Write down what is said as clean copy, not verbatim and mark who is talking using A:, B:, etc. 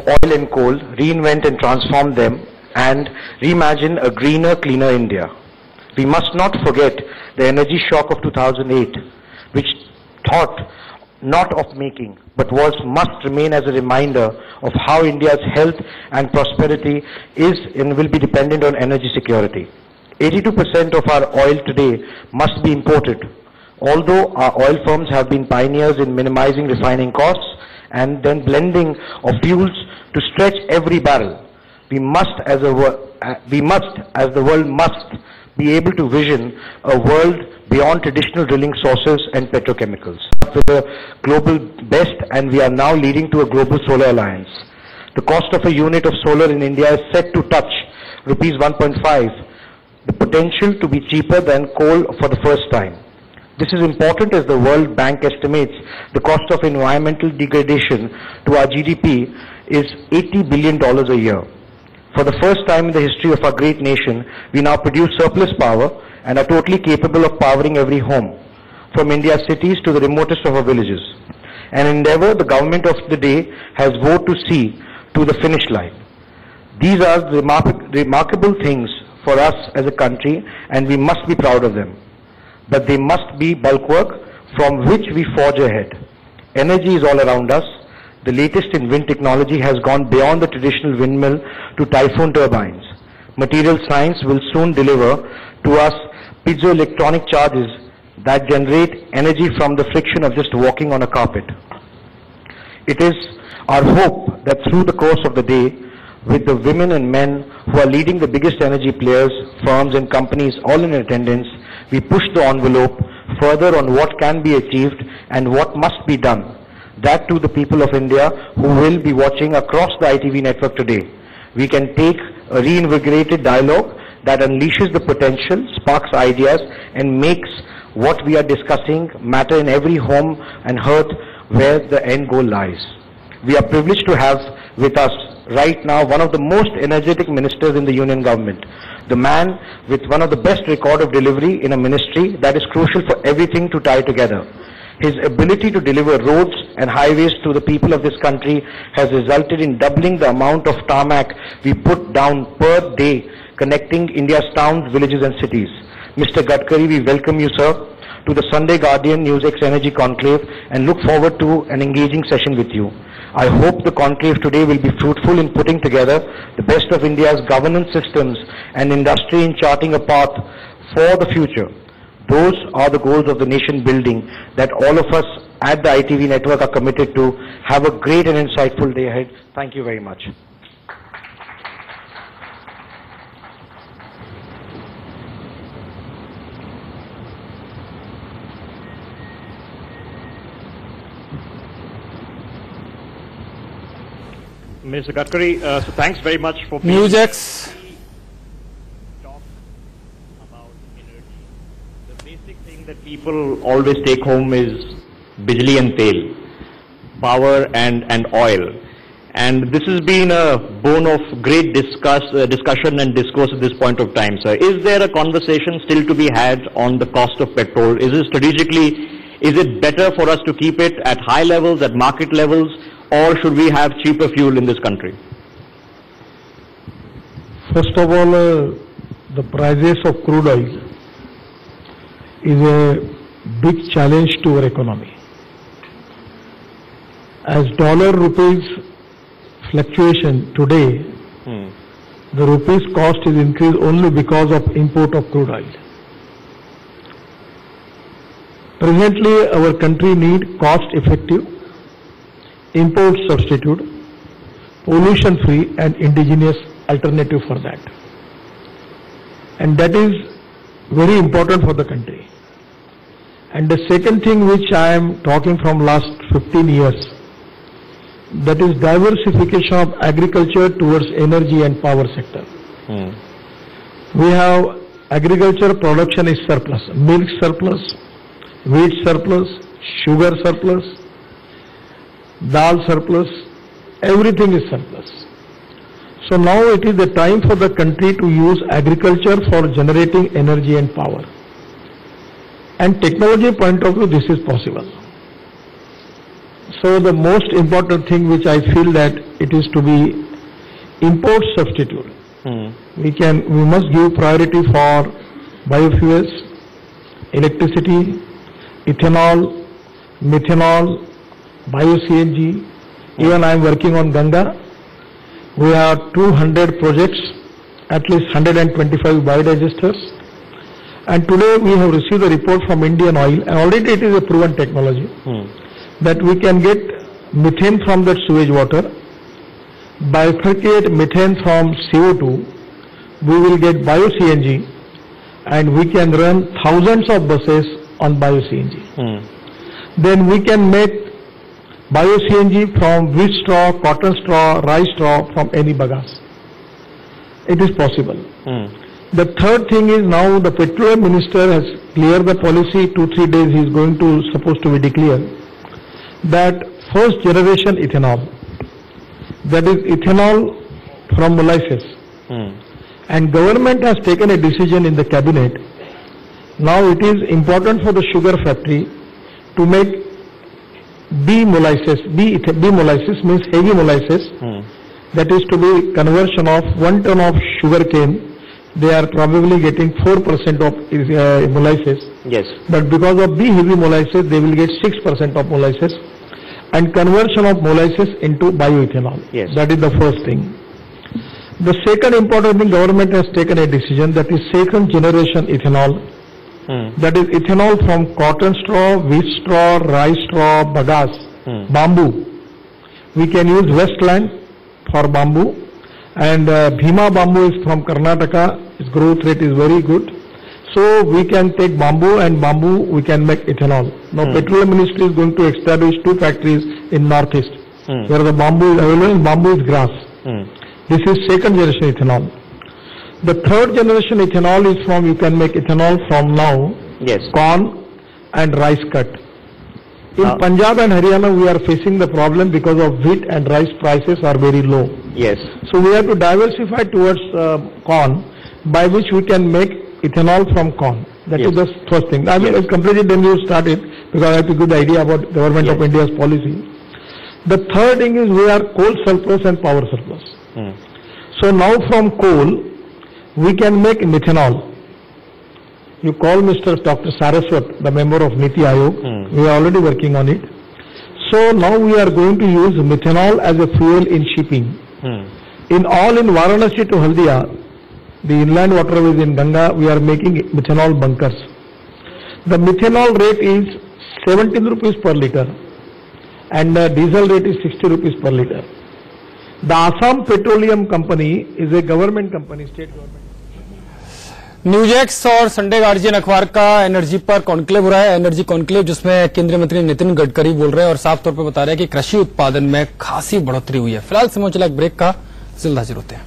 A: oil and coal, reinvent and transform them, and reimagine a greener, cleaner India. We must not forget the energy shock of 2008, which taught not of making, but must remain as a reminder of how India's health and prosperity is and will be dependent on energy security. 82% of our oil today must be imported. Although our oil firms have been pioneers in minimizing refining costs and then blending of fuels to stretch every barrel, we must, as the world must, be able to vision a world beyond traditional drilling sources and petrochemicals. With a global best, and we are now leading to a global solar alliance. The cost of a unit of solar in India is set to touch rupees 1.5, the potential to be cheaper than coal for the first time. This is important as the World Bank estimates the cost of environmental degradation to our GDP is $80 billion a year. For the first time in the history of our great nation, we now produce surplus power and are totally capable of powering every home, from India's cities to the remotest of our villages. An endeavor the government of the day has vowed to see to the finish line. These are remarkable things for us as a country, and we must be proud of them. But they must be bulwark from which we forge ahead. Energy is all around us. The latest in wind technology has gone beyond the traditional windmill to typhoon turbines. Material science will soon deliver to us piezoelectronic charges that generate energy from the friction of just walking on a carpet. It is our hope that through the course of the day, with the women and men who are leading the biggest energy players, firms and companies all in attendance, we push the envelope further on what can be achieved and what must be done. That to the people of India who will be watching across the ITV network today. We can take a reinvigorated dialogue that unleashes the potential, sparks ideas, and makes what we are discussing matter in every home and hearth where the end goal lies. We are privileged to have with us right now one of the most energetic ministers in the union government, the man with one of the best record of delivery in a ministry that is crucial for everything to tie together. His ability to deliver roads and highways to the people of this country has resulted in doubling the amount of tarmac we put down per day, connecting India's towns, villages and cities. Mr. Gadkari, we welcome you, sir, to the Sunday Guardian NewsX Energy Conclave and look forward to an engaging session with you. I hope the conclave today will be fruitful in putting together the best of India's governance systems and industry in charting a path for the future. Those are the goals of the nation building that all of us at the ITV network are committed to. Have a great and insightful day ahead. Thank you very much.
B: Mr. Gadkari, so thanks very much for
C: NewsX.
B: Talk about energy. The basic thing that people always take home is bijli and tel, power and oil. And this has been a bone of great discussion and discourse at this point of time, sir. Is there a conversation still to be had on the cost of petrol? Is it better for us to keep it at high levels, at market levels, or should we have cheaper fuel in this country?
D: First of all, the prices of crude oil is a big challenge to our economy. As dollar rupees fluctuation today, the rupees cost is increased only because of import of crude oil. Presently, our country needs cost-effective, import substitute, pollution-free and indigenous alternative for that. And that is very important for the country. And the second thing which I am talking from last 15 years, that is diversification of agriculture towards energy and power sector. We have agriculture production is surplus, milk surplus, wheat surplus, sugar surplus, dal surplus, everything is surplus. So now it is the time for the country to use agriculture for generating energy and power. And technology point of view, this is possible. So the most important thing which I feel that it it is to be import substitute. We must give priority for biofuels, electricity, ethanol, methanol, bio-CNG. Even I am working on Ganga. We have 200 projects, at least 125 biodigesters. And today we have received a report from Indian Oil, and already it is a proven technology, that we can get methane from that sewage water, bifurcate methane from CO2, we will get bio-CNG, and we can run thousands of buses on bio-CNG. Then we can make bio-CNG from wheat straw, cotton straw, rice straw, from any bagasse. It is possible. The third thing is, now the petroleum minister has cleared the policy. 2-3 days he is supposed to be declared that first generation ethanol, that is ethanol from molasses, and government has taken a decision in the cabinet. Now it is important for the sugar factory to make B molasses. B molasses means heavy molasses. That is to be conversion of 1 ton of sugar cane. They are probably getting 4% of molasses.
B: Yes.
D: But because of B heavy molasses, they will get 6% of molasses, and conversion of molasses into bioethanol.
B: Yes.
D: That is the first thing. The second important thing, government has taken a decision, that is second generation ethanol. That is ethanol from cotton straw, wheat straw, rice straw, bagasse, bamboo. We can use Westland for bamboo, and Bhima bamboo is from Karnataka. Its growth rate is very good. So we can take bamboo, and bamboo we can make ethanol. Now Petroleum Ministry is going to establish 2 factories in Northeast where the bamboo is available, and bamboo is grass. This is second generation ethanol. The third generation ethanol is from, you can make ethanol from now, corn and rice cut. In Punjab and Haryana we are facing the problem because of wheat and rice prices are very low.
B: Yes.
D: So we have to diversify towards corn, by which we can make ethanol from corn. That is the first thing. I mean, it's completely then you started, because I have to give the idea about Government of India's policy. The third thing is, we are coal surplus and power surplus. So now from coal, we can make methanol. You call Mr. Dr. Saraswat, the member of Niti Aayog. We are already working on it. So now we are going to use methanol as a fuel in shipping. In Varanasi to Haldia, the inland waterways in Ganga, we are making methanol bunkers. The methanol rate is 17 rupees per liter, and the diesel rate is 60 rupees per liter. The Assam Petroleum Company is a government company, state government.
C: News x और Sunday guardian अखबार का energy पर conclave हो रहा है। Energy conclave जिसमें केंद्रीय मंत्री नितिन गडकरी बोल रहे हैं और साफ तौर पर बता रहे हैं कि कृषि उत्पादन में खासी बढ़ोतरी हुई है। फिलहाल समय चला एक ब्रेक का, जल्द हाजिर होते हैं।